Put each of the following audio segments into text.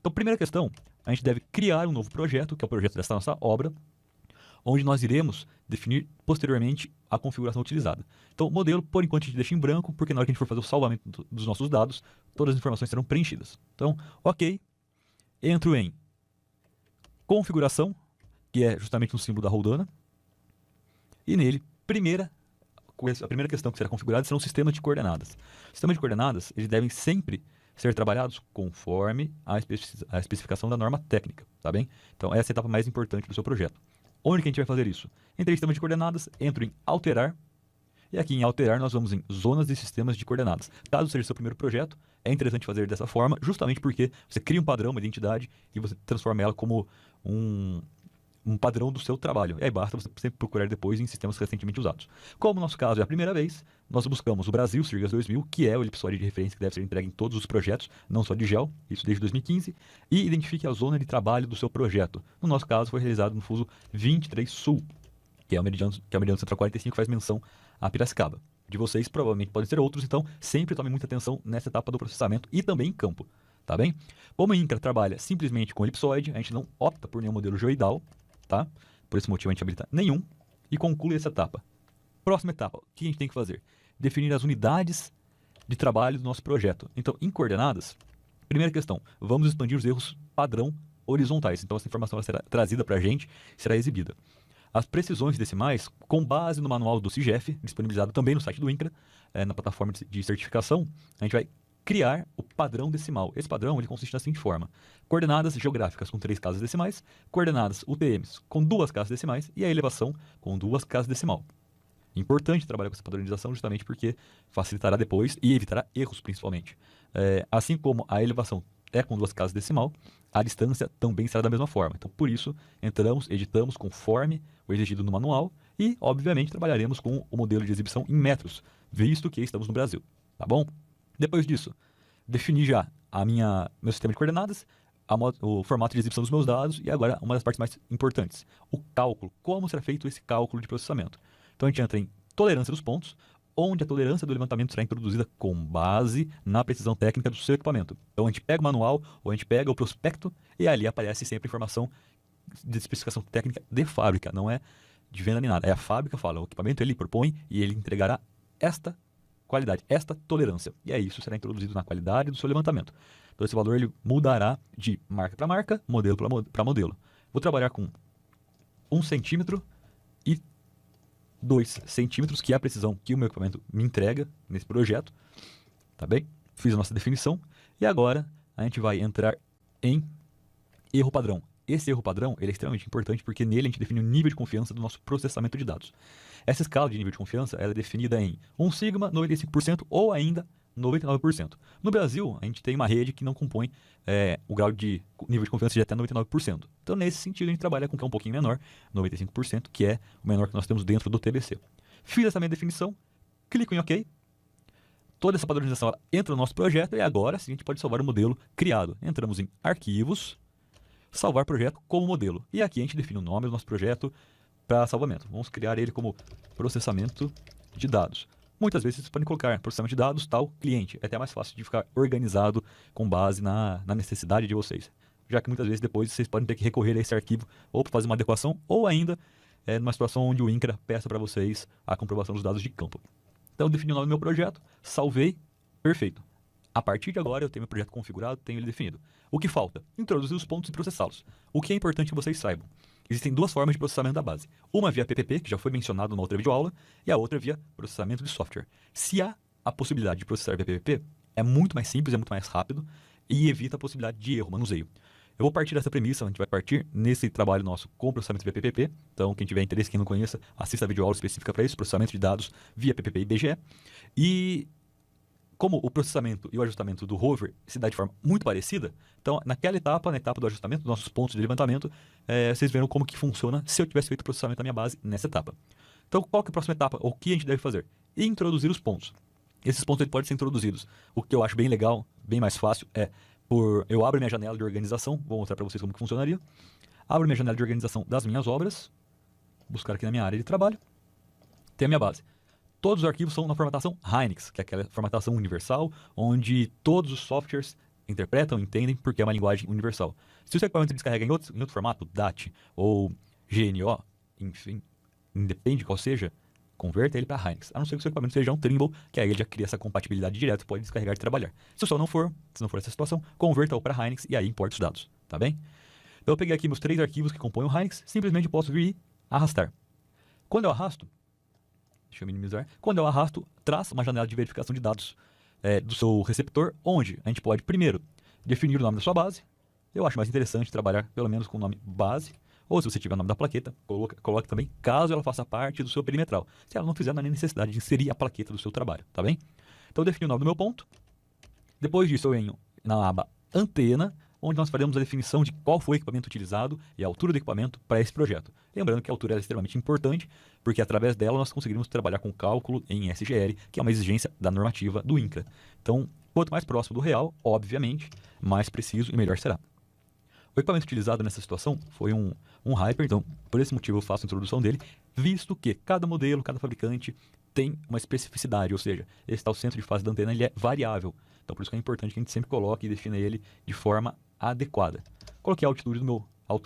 Então, primeira questão, a gente deve criar um novo projeto, que é o projeto dessa nossa obra, onde nós iremos definir posteriormente a configuração utilizada. Então, o modelo, por enquanto, a gente deixa em branco, porque na hora que a gente for fazer o salvamento dos nossos dados, todas as informações serão preenchidas. Então, ok, entro em configuração, que é justamente um símbolo da roldana, e nele, a primeira questão que será configurada será um sistema de coordenadas. O sistema de coordenadas, eles devem sempre ser trabalhados conforme a especificação da norma técnica, tá bem? Então, essa é a etapa mais importante do seu projeto. Onde que a gente vai fazer isso? Entrei em sistema de coordenadas, entro em alterar, e aqui em alterar nós vamos em zonas e sistemas de coordenadas. Caso seja seu primeiro projeto, é interessante fazer dessa forma, justamente porque você cria um padrão, uma identidade, e você transforma ela como um padrão do seu trabalho. E aí basta você sempre procurar depois em sistemas recentemente usados. Como no nosso caso é a primeira vez, nós buscamos o Brasil SIRGAS 2000, que é o elipsoide de referência que deve ser entregue em todos os projetos, não só de GEL, isso desde 2015, e identifique a zona de trabalho do seu projeto. No nosso caso foi realizado no fuso 23 Sul, que é o meridiano central 45, que faz menção a Piracicaba. De vocês provavelmente podem ser outros, então sempre tome muita atenção nessa etapa do processamento e também em campo, tá bem? Como o INCRA trabalha simplesmente com elipsoide, a gente não opta por nenhum modelo geoidal, tá? Por esse motivo a gente habilita nenhum e conclui essa etapa. Próxima etapa, o que a gente tem que fazer? Definir as unidades de trabalho do nosso projeto. Então, em coordenadas, primeira questão, vamos expandir os erros padrão horizontais. Então, essa informação será trazida para a gente, será exibida. As precisões decimais, com base no manual do CIGEF, disponibilizado também no site do INCRA, na plataforma de certificação, a gente vai criar o padrão decimal. Esse padrão ele consiste da seguinte forma: coordenadas geográficas com 3 casas decimais, coordenadas UTMs com 2 casas decimais e a elevação com 2 casas decimal. Importante trabalhar com essa padronização justamente porque facilitará depois e evitará erros principalmente. Assim como a elevação é com 2 casas decimal, a distância também será da mesma forma. Então, por isso, editamos conforme o exigido no manual e, obviamente, trabalharemos com o modelo de exibição em metros, visto que estamos no Brasil, tá bom? Depois disso, defini já meu sistema de coordenadas, o formato de exibição dos meus dados e agora uma das partes mais importantes, o cálculo. Como será feito esse cálculo de processamento? Então a gente entra em tolerância dos pontos, onde a tolerância do levantamento será introduzida com base na precisão técnica do seu equipamento. Então a gente pega o manual ou a gente pega o prospecto e ali aparece sempre informação de especificação técnica de fábrica, não é de venda nem nada. É a fábrica fala, o equipamento ele propõe e ele entregará esta qualidade, esta tolerância. E aí isso será introduzido na qualidade do seu levantamento. Então esse valor ele mudará de marca para marca, modelo para modelo. Vou trabalhar com 1 centímetro e 2 centímetros, que é a precisão que o meu equipamento me entrega nesse projeto. Tá bem? Fiz a nossa definição. E agora a gente vai entrar em erro padrão. Esse erro padrão ele é extremamente importante porque nele a gente define o nível de confiança do nosso processamento de dados. Essa escala de nível de confiança ela é definida em 1 sigma, 95% ou ainda 99%. No Brasil, a gente tem uma rede que não compõe o grau de nível de confiança de até 99%. Então, nesse sentido, a gente trabalha com o que é um pouquinho menor, 95%, que é o menor que nós temos dentro do TBC. Fiz essa minha definição, clico em OK. Toda essa padronização entra no nosso projeto e agora sim a gente pode salvar o modelo criado. Entramos em arquivos, salvar projeto como modelo. E aqui a gente define o nome do nosso projeto para salvamento. Vamos criar ele como processamento de dados. Muitas vezes vocês podem colocar processamento de dados, tal, cliente. É até mais fácil de ficar organizado com base na necessidade de vocês. Já que muitas vezes depois vocês podem ter que recorrer a esse arquivo ou para fazer uma adequação ou ainda numa situação onde o INCRA peça para vocês a comprovação dos dados de campo. Então eu defini o nome do meu projeto, salvei, perfeito. A partir de agora eu tenho meu projeto configurado, tenho ele definido. O que falta? Introduzir os pontos e processá-los. O que é importante que vocês saibam? Existem 2 formas de processamento da base. Uma via PPP, que já foi mencionado numa outra videoaula, e a outra via processamento de software. Se há a possibilidade de processar via PPP, é muito mais simples, é muito mais rápido e evita a possibilidade de erro, manuseio. Eu vou partir dessa premissa, a gente vai partir nesse trabalho nosso com processamento via PPP. Então, quem tiver interesse, quem não conheça, assista a videoaula específica para isso, processamento de dados via PPP e BGE. E como o processamento e o ajustamento do rover se dá de forma muito parecida, então naquela etapa, na etapa do ajustamento dos nossos pontos de levantamento, vocês viram como que funciona se eu tivesse feito o processamento da minha base nessa etapa. Então qual que é a próxima etapa? O que a gente deve fazer? Introduzir os pontos. Esses pontos podem ser introduzidos. O que eu acho bem legal, bem mais fácil, eu abro minha janela de organização, vou mostrar para vocês como que funcionaria. Abro minha janela de organização das minhas obras, buscar aqui na minha área de trabalho, tem a minha base. Todos os arquivos são na formatação Hynix, que é aquela formatação universal, onde todos os softwares interpretam, entendem, porque é uma linguagem universal. Se o seu equipamento descarrega em outro formato, DAT ou GNO, enfim, independe qual seja, converta ele para Hynix. A não ser que o seu equipamento seja um Trimble, que aí ele já cria essa compatibilidade direto e pode descarregar e trabalhar. Se o seu não for, se não for essa situação, converta-o para Hynix e aí importa os dados, tá bem? Então eu peguei aqui meus 3 arquivos que compõem o Hynix, simplesmente posso vir e arrastar. Quando eu arrasto, deixa eu minimizar, quando eu arrasto, traz uma janela de verificação de dados do seu receptor, onde a gente pode, primeiro, definir o nome da sua base. Eu acho mais interessante trabalhar pelo menos com o nome base, ou se você tiver o nome da plaqueta, coloque também, caso ela faça parte do seu perimetral. Se ela não fizer, não há nem necessidade de inserir a plaqueta do seu trabalho, tá bem? Então eu defini o nome do meu ponto. Depois disso eu venho na aba antena, onde nós faremos a definição de qual foi o equipamento utilizado e a altura do equipamento para esse projeto. Lembrando que a altura é extremamente importante, porque através dela nós conseguiremos trabalhar com cálculo em SGL, que é uma exigência da normativa do INCRA. Então, quanto mais próximo do real, obviamente, mais preciso e melhor será. O equipamento utilizado nessa situação foi um Hyper, então por esse motivo eu faço a introdução dele, visto que cada modelo, cada fabricante tem uma especificidade, ou seja, esse tal centro de fase da antena ele é variável. Então por isso que é importante que a gente sempre coloque e defina ele de forma adequada. Coloquei a altura do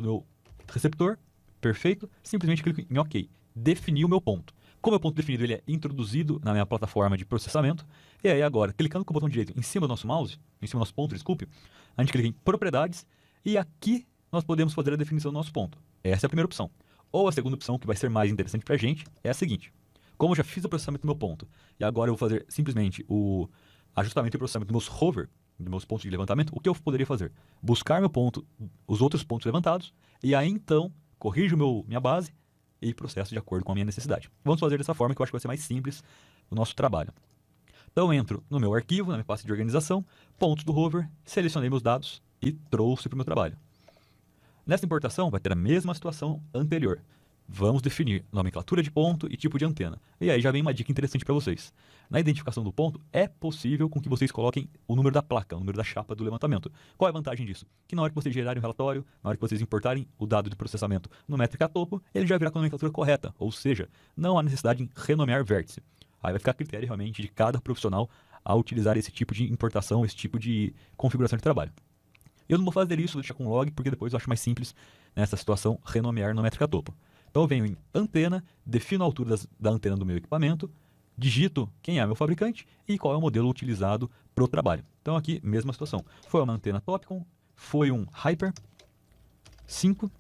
meu receptor, perfeito, simplesmente clico em OK. Defini o meu ponto. Como é o ponto definido, ele é introduzido na minha plataforma de processamento. E aí agora, clicando com o botão direito em cima do nosso mouse, em cima do nosso ponto, desculpe, a gente clica em propriedades e aqui nós podemos fazer a definição do nosso ponto. Essa é a primeira opção. Ou a segunda opção, que vai ser mais interessante para a gente, é a seguinte. Como eu já fiz o processamento do meu ponto e agora eu vou fazer simplesmente o ajustamento e processamento dos meus hover, dos meus pontos de levantamento, o que eu poderia fazer? Buscar meu ponto, os outros pontos levantados, e aí então corrijo minha base e processo de acordo com a minha necessidade. Vamos fazer dessa forma que eu acho que vai ser mais simples o nosso trabalho. Então eu entro no meu arquivo, na minha pasta de organização, pontos do hover, selecionei meus dados e trouxe para o meu trabalho. Nessa importação vai ter a mesma situação anterior. Vamos definir nomenclatura de ponto e tipo de antena. E aí já vem uma dica interessante para vocês. Na identificação do ponto, é possível com que vocês coloquem o número da placa, o número da chapa do levantamento. Qual é a vantagem disso? Que na hora que vocês gerarem o relatório, na hora que vocês importarem o dado de processamento no métrica topo, ele já virá com a nomenclatura correta, ou seja, não há necessidade de renomear vértice. Aí vai ficar a critério realmente de cada profissional a utilizar esse tipo de importação, esse tipo de configuração de trabalho. Eu não vou fazer isso, vou deixar com log, porque depois eu acho mais simples nessa situação renomear no métrica topo. Então eu venho em antena, defino a altura da antena do meu equipamento, digito quem é meu fabricante e qual é o modelo utilizado para o trabalho. Então aqui, mesma situação. Foi uma antena Topcon, foi um Hyper 5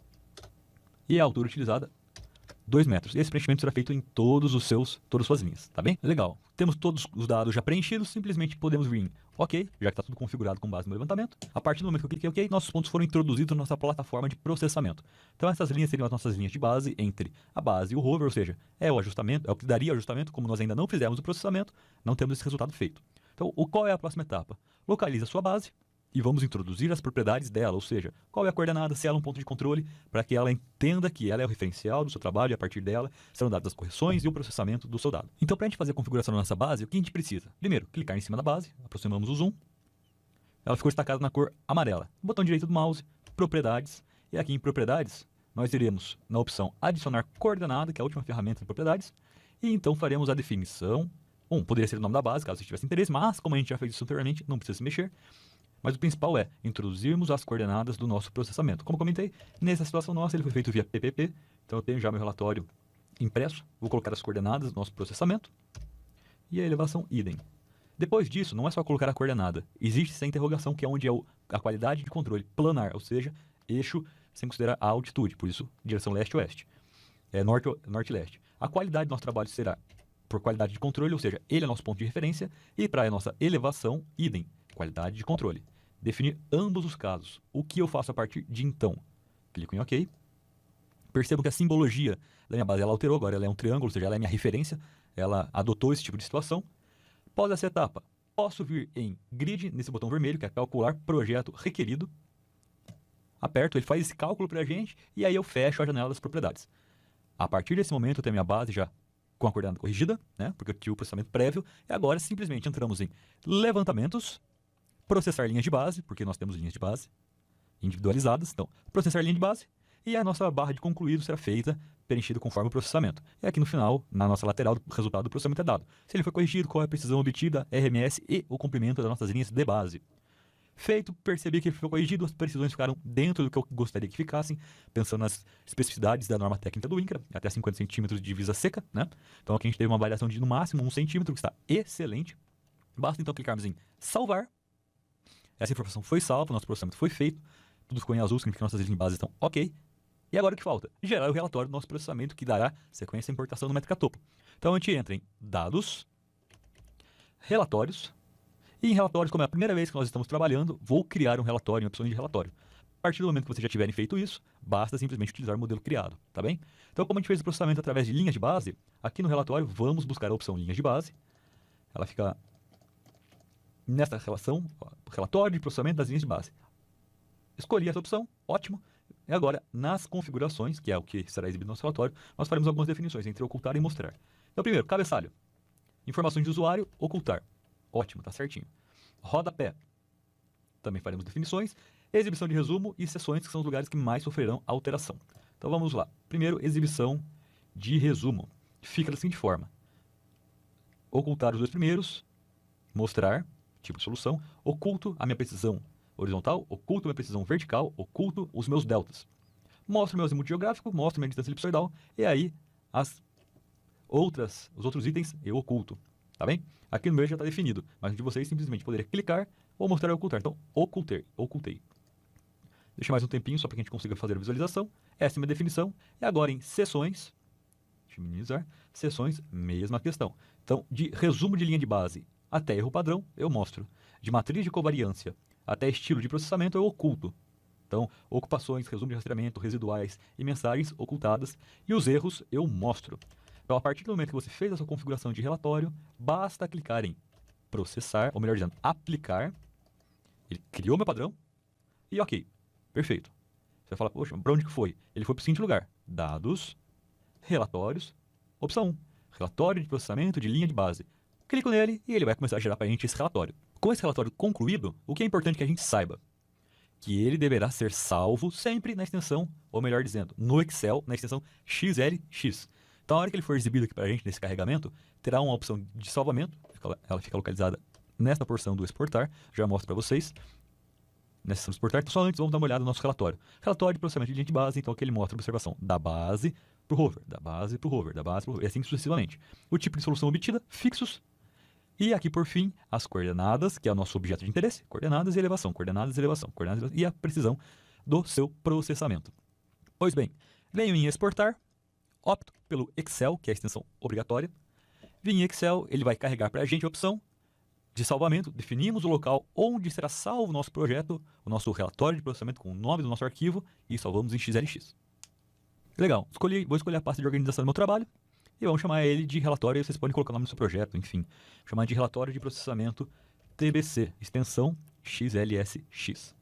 e a altura utilizada 2 metros. Esse preenchimento será feito em todas as suas linhas, tá bem? Legal. Temos todos os dados já preenchidos, simplesmente podemos vir em OK, já que está tudo configurado com base no levantamento. A partir do momento que eu cliquei OK, nossos pontos foram introduzidos na nossa plataforma de processamento. Então essas linhas seriam as nossas linhas de base entre a base e o hover, ou seja, é o ajustamento, é o que daria o ajustamento, como nós ainda não fizemos o processamento, não temos esse resultado feito. Então, qual é a próxima etapa? Localiza a sua base e vamos introduzir as propriedades dela, ou seja, qual é a coordenada, se ela é um ponto de controle, para que ela entenda que ela é o referencial do seu trabalho e a partir dela serão dadas as correções e o processamento do seu dado. Então, para a gente fazer a configuração da nossa base, o que a gente precisa? Primeiro, clicar em cima da base, aproximamos o zoom, ela ficou destacada na cor amarela. Botão direito do mouse, propriedades, e aqui em propriedades, nós iremos na opção adicionar coordenada, que é a última ferramenta de propriedades, e então faremos a definição. Poderia ser o nome da base, caso você tivesse interesse, mas como a gente já fez isso anteriormente, não precisa se mexer. Mas o principal é introduzirmos as coordenadas do nosso processamento. Como comentei, nessa situação nossa ele foi feito via PPP, então eu tenho já meu relatório impresso, vou colocar as coordenadas do nosso processamento e a elevação idem. Depois disso, não é só colocar a coordenada, existe essa interrogação que é onde é a qualidade de controle planar, ou seja, eixo sem considerar a altitude, por isso direção leste-oeste, norte-leste. A qualidade do nosso trabalho será por qualidade de controle, ou seja, ele é nosso ponto de referência, e para a nossa elevação, idem, qualidade de controle. Definir ambos os casos. O que eu faço a partir de então? Clico em OK. Percebo que a simbologia da minha base ela alterou, agora ela é um triângulo, ou seja, ela é minha referência, ela adotou esse tipo de situação. Após essa etapa, posso vir em grid, nesse botão vermelho, que é calcular projeto requerido. Aperto, ele faz esse cálculo para a gente, e aí eu fecho a janela das propriedades. A partir desse momento, eu tenho a minha base já com a coordenada corrigida, né, porque eu tive o processamento prévio, e agora simplesmente entramos em levantamentos, processar linhas de base, porque nós temos linhas de base individualizadas, então processar linha de base, e a nossa barra de concluído será feita, preenchida conforme o processamento. E aqui no final, na nossa lateral, o resultado do processamento é dado. Se ele foi corrigido, qual é a precisão obtida, RMS e o comprimento das nossas linhas de base. Feito, percebi que ele foi corrigido, as precisões ficaram dentro do que eu gostaria que ficassem, pensando nas especificidades da norma técnica do INCRA, até 50 centímetros de divisa seca, né? Então aqui a gente teve uma variação de no máximo 1 centímetro, que está excelente. Basta então clicarmos em salvar. Essa informação foi salva, nosso processamento foi feito, tudo ficou em azul, significa que nossas linhas de base estão ok. E agora o que falta? Gerar o relatório do nosso processamento, que dará sequência à importação do métrica topo. Então a gente entra em dados, relatórios, e em relatórios, como é a primeira vez que nós estamos trabalhando, vou criar um relatório, uma opção de relatório. A partir do momento que vocês já tiverem feito isso, basta simplesmente utilizar o modelo criado, tá bem? Então, como a gente fez o processamento através de linhas de base, aqui no relatório vamos buscar a opção linhas de base. Ela fica nesta relação, ó, relatório de processamento das linhas de base. Escolhi essa opção, ótimo. E agora, nas configurações, que é o que será exibido no nosso relatório, nós faremos algumas definições entre ocultar e mostrar. Então, primeiro, cabeçalho. Informações de usuário, ocultar. Ótimo, tá certinho. Rodapé. Também faremos definições. Exibição de resumo e sessões, que são os lugares que mais sofrerão alteração. Então vamos lá. Primeiro, exibição de resumo. Fica da seguinte forma. Ocultar os dois primeiros. Mostrar, tipo de solução. Oculto a minha precisão horizontal. Oculto a minha precisão vertical. Oculto os meus deltas. Mostro meu azimuth geográfico. Mostro minha distância elipsoidal. E aí, os outros itens eu oculto. Tá bem? Aqui no meu já está definido, mas de vocês simplesmente poderia clicar ou mostrar e ocultar. Então, ocultei. Deixa mais um tempinho só para que a gente consiga fazer a visualização. Essa é a minha definição. E agora em sessões, deixa eu minimizar, sessões, mesma questão. Então, de resumo de linha de base até erro padrão, eu mostro. De matriz de covariância até estilo de processamento, eu oculto. Então, ocupações, resumo de rastreamento, residuais e mensagens ocultadas. E os erros eu mostro. Então, a partir do momento que você fez a sua configuração de relatório, basta clicar em processar, ou melhor dizendo, aplicar. Ele criou meu padrão e ok, perfeito. Você vai falar, poxa, para onde que foi? Ele foi para o seguinte lugar, dados, relatórios, opção 1, relatório de processamento de linha de base. Clico nele e ele vai começar a gerar para a gente esse relatório. Com esse relatório concluído, o que é importante que a gente saiba? Que ele deverá ser salvo sempre na extensão, ou melhor dizendo, no Excel, na extensão XLX. Então, a hora que ele for exibido aqui para a gente nesse carregamento, terá uma opção de salvamento, ela fica localizada nesta porção do exportar, já mostro para vocês, nessa opção de exportar. Então, só antes vamos dar uma olhada no nosso relatório. Relatório de processamento de linha de base, então aqui ele mostra a observação da base para o hover, da base para o hover, da base para o hover, e assim sucessivamente. O tipo de solução obtida, fixos, e aqui por fim, as coordenadas, que é o nosso objeto de interesse, coordenadas e elevação, coordenadas e elevação, coordenadas e elevação, e a precisão do seu processamento. Pois bem, venho em exportar, opto pelo Excel, que é a extensão obrigatória. Vim em Excel, ele vai carregar para a gente a opção de salvamento. Definimos o local onde será salvo o nosso projeto, o nosso relatório de processamento com o nome do nosso arquivo e salvamos em XLX. Legal, vou escolher a pasta de organização do meu trabalho e vamos chamar ele de relatório. Vocês podem colocar o nome do seu projeto, enfim. Chamar de relatório de processamento TBC, extensão XLSX.